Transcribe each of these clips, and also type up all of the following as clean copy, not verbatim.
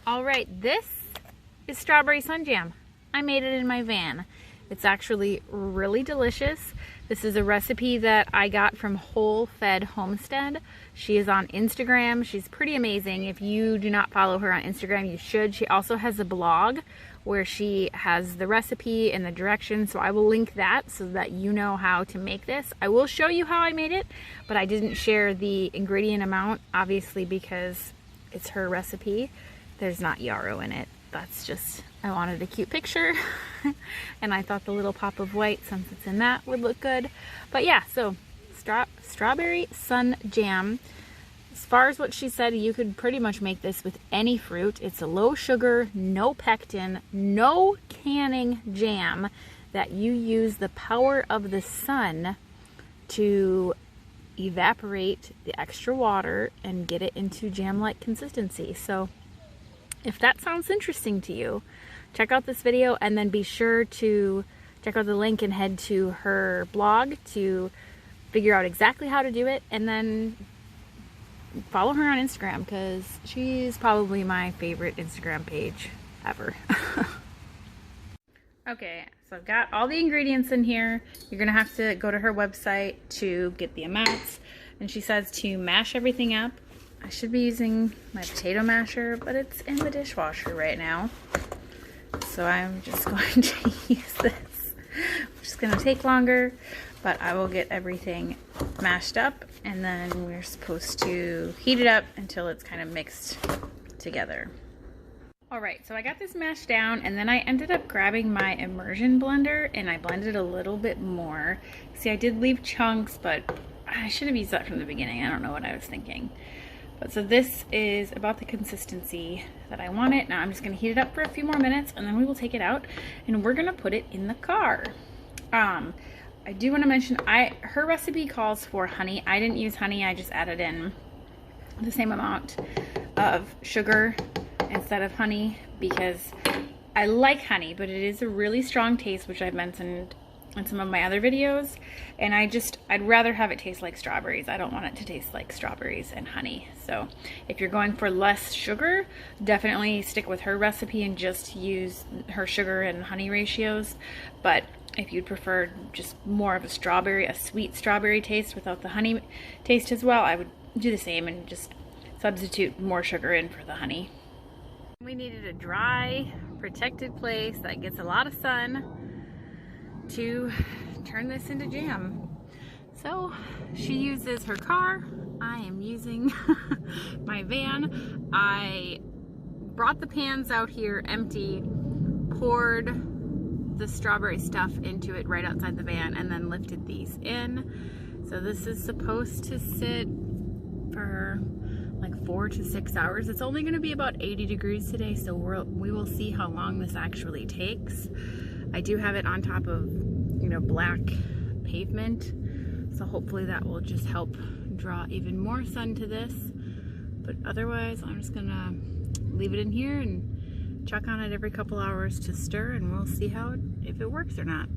All right, this is strawberry sun jam. I made it in my van. It's actually really delicious. This is a recipe that I got from Homestead. She is on Instagram. She's pretty amazing. If you do not follow her on Instagram, you should. She also has a blog where she has the recipe and the directions, so I will link that so that you know how to make this. I will show you how I made it, but I didn't share the ingredient amount, obviously, because it's her recipe. There's not yarrow in it. That's just, I wanted a cute picture and I thought the little pop of white, since it's in that, would look good. But yeah, so strawberry sun jam. As far as what she said, you could pretty much make this with any fruit. It's a low sugar, no pectin, no canning jam that you use the power of the sun to evaporate the extra water and get it into jam-like consistency. So if that sounds interesting to you, check out this video and then be sure to check out the link and head to her blog to figure out exactly how to do it, and then follow her on Instagram because she's probably my favorite Instagram page ever. Okay, so I've got all the ingredients in here. You're gonna have to go to her website to get the amounts, and she says to mash everything up. I should be using my potato masher, but it's in the dishwasher right now. So I'm just going to use this. Which is going to take longer, but I will get everything mashed up, and then we're supposed to heat it up until it's kind of mixed together. Alright, so I got this mashed down, and then I ended up grabbing my immersion blender and I blended a little bit more. See, I did leave chunks, but I should have used that from the beginning. I don't know what I was thinking. But so this is about the consistency that I want it. Now I'm just going to heat it up for a few more minutes, and then we will take it out and we're going to put it in the car. I do want to mention, her recipe calls for honey. I didn't use honey. I just added in the same amount of sugar instead of honey because I like honey, but it is a really strong taste, which I've mentioned in some of my other videos, and I'd rather have it taste like strawberries. I don't want it to taste like strawberries and honey. So if you're going for less sugar, definitely stick with her recipe and just use her sugar and honey ratios. But if you'd prefer just more of a sweet strawberry taste without the honey taste as well, I would do the same and just substitute more sugar in for the honey. We needed a dry, protected place that gets a lot of sun to turn this into jam. So she uses her car. I am using my van. I brought the pans out here empty, poured the strawberry stuff into it right outside the van, and then lifted these in. So this is supposed to sit for like 4 to 6 hours. It's only going to be about 80 degrees today, so we will see how long this actually takes. I do have it on top of, you know, black pavement, so hopefully that will just help draw even more sun to this. But otherwise, I'm just gonna leave it in here and check on it every couple hours to stir, and we'll see if it works or not.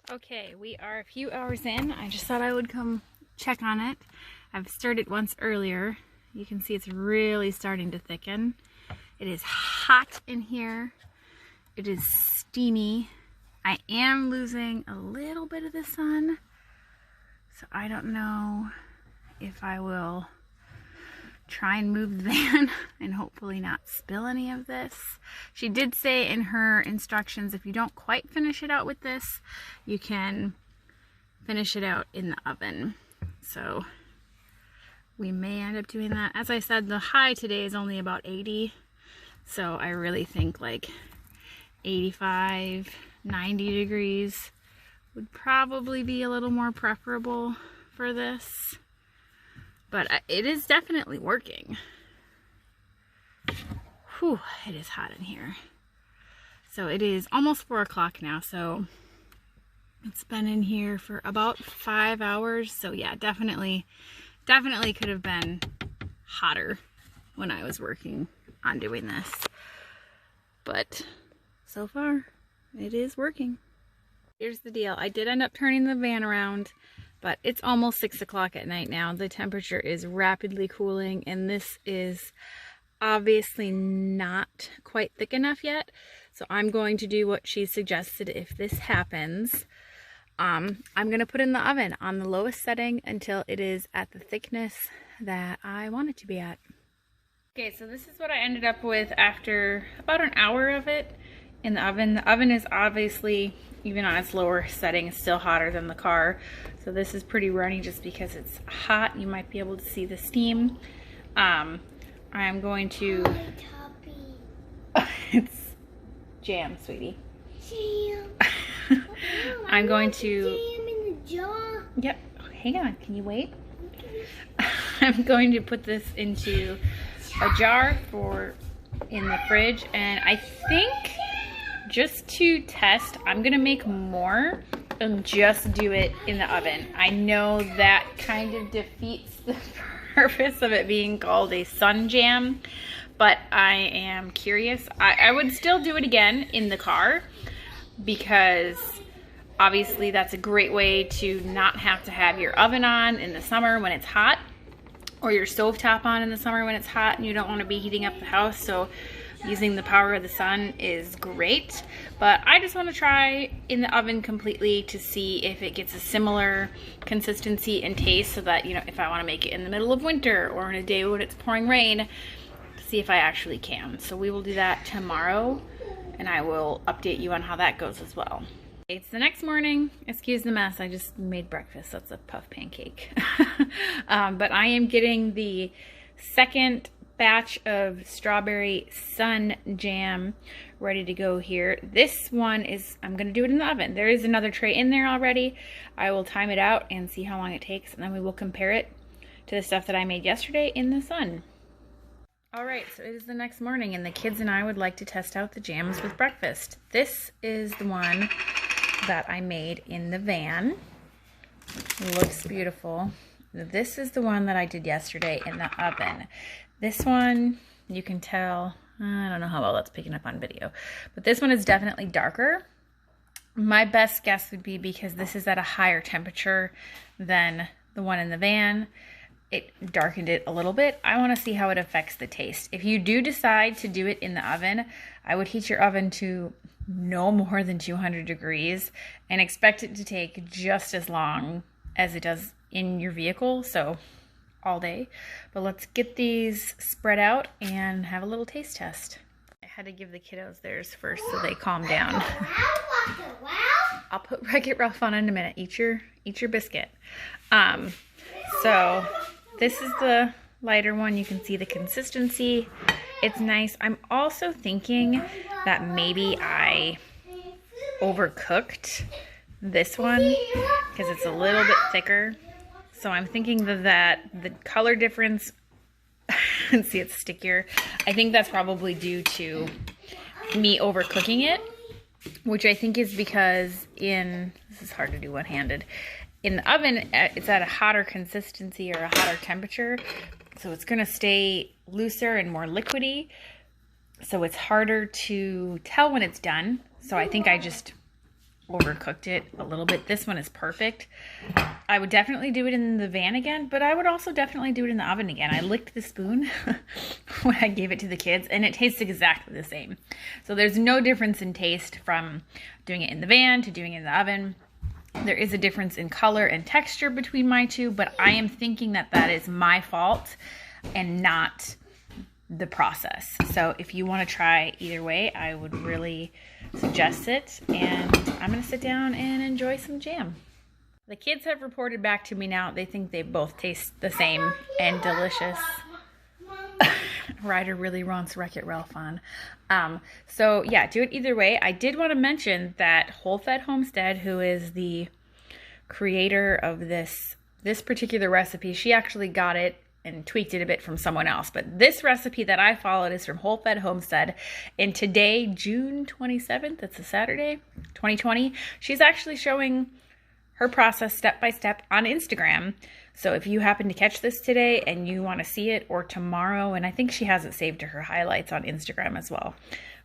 Okay, we are a few hours in. I just thought I would come check on it. I've stirred it once earlier. You can see it's really starting to thicken. It is hot in here. It is steamy. I am losing a little bit of the sun, so I don't know if I will try and move the van and hopefully not spill any of this. She did say in her instructions, if you don't quite finish it out with this, you can finish it out in the oven. So we may end up doing that. As I said, the high today is only about 80. So I really think like 85, 90 degrees would probably be a little more preferable for this. But it is definitely working. Whew, it is hot in here. So it is almost 4 o'clock now, so it's been in here for about 5 hours. So yeah, definitely could have been hotter when I was working on doing this, but so far it is working. Here's the deal. I did end up turning the van around, But it's almost 6 o'clock at night now. The temperature is rapidly cooling, and this is obviously not quite thick enough yet. So I'm going to do what she suggested if this happens. I'm going to put it in the oven on the lowest setting until it is at the thickness that I want it to be at. Okay, so this is what I ended up with after about an hour of it in the oven. The oven is obviously, even on its lower setting, still hotter than the car. So this is pretty runny just because it's hot. You might be able to see the steam. I'm going to... It's jam, sweetie. Jam. I'm going to... Jam in the jar. Yep. Oh, hang on. Can you wait? I'm going to put this into a jar in the fridge, and I think just to test, I'm gonna make more and just do it in the oven. I know that kind of defeats the purpose of it being called a sun jam, but I am curious. I would still do it again in the car because obviously that's a great way to not have to have your oven on in the summer when it's hot, or your stovetop on in the summer when it's hot and you don't want to be heating up the house. So using the power of the sun is great, but I just want to try in the oven completely to see if it gets a similar consistency and taste, so that, you know, if I want to make it in the middle of winter or in a day when it's pouring rain, see if I actually can. So we will do that tomorrow, and I will update you on how that goes as well. It's the next morning. Excuse the mess. I just made breakfast. That's a puff pancake. But I am getting the second batch of strawberry sun jam ready to go here. This one is, I'm going to do it in the oven. There is another tray in there already. I will time it out and see how long it takes, and then we will compare it to the stuff that I made yesterday in the sun. Alright, so it is the next morning, and the kids and I would like to test out the jams with breakfast. This is the one that I made in the van. It looks beautiful. This is the one that I did yesterday in the oven. This one, you can tell, I don't know how well that's picking up on video, but this one is definitely darker. My best guess would be because this is at a higher temperature than the one in the van, it darkened it a little bit. I want to see how it affects the taste. If you do decide to do it in the oven, I would heat your oven to no more than 200 degrees and expect it to take just as long as it does in your vehicle, so all day. But let's get these spread out and have a little taste test. I had to give the kiddos theirs first so they calm down. I'll put Wreck-It Ralph on in a minute. Eat your biscuit. So this is the lighter one. You can see the consistency. It's nice. I'm also thinking that maybe I overcooked this one because it's a little bit thicker. So I'm thinking that the color difference, and see it's stickier, I think that's probably due to me overcooking it, which I think is because this is hard to do one-handed, in the oven it's at a hotter consistency or a hotter temperature, so it's going to stay looser and more liquidy, so it's harder to tell when it's done. So I think I just overcooked it a little bit. This one is perfect. I would definitely do it in the van again, but I would also definitely do it in the oven again. I licked the spoon when I gave it to the kids, and it tastes exactly the same. So there's no difference in taste from doing it in the van to doing it in the oven. There is a difference in color and texture between my two, but I am thinking that that is my fault and not the process. So if you want to try either way, I would really suggest it, and I'm going to sit down and enjoy some jam. The kids have reported back to me now. They think they both taste the same and delicious. Ryder really wants Wreck-It Ralph on. So yeah, do it either way. I did want to mention that Homestead, who is the creator of this particular recipe, she actually got it and tweaked it a bit from someone else. But this recipe that I followed is from Homestead. And today, June 27th, it's a Saturday, 2020, she's actually showing her process step by step on Instagram. So if you happen to catch this today and you want to see it, or tomorrow, and I think she has it saved to her highlights on Instagram as well,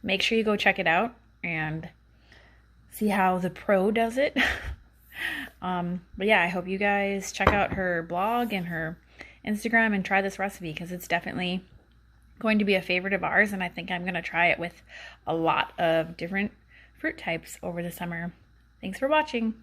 make sure you go check it out and see how the pro does it. But yeah, I hope you guys check out her blog and her Instagram and try this recipe, because it's definitely going to be a favorite of ours, and I think I'm going to try it with a lot of different fruit types over the summer. Thanks for watching.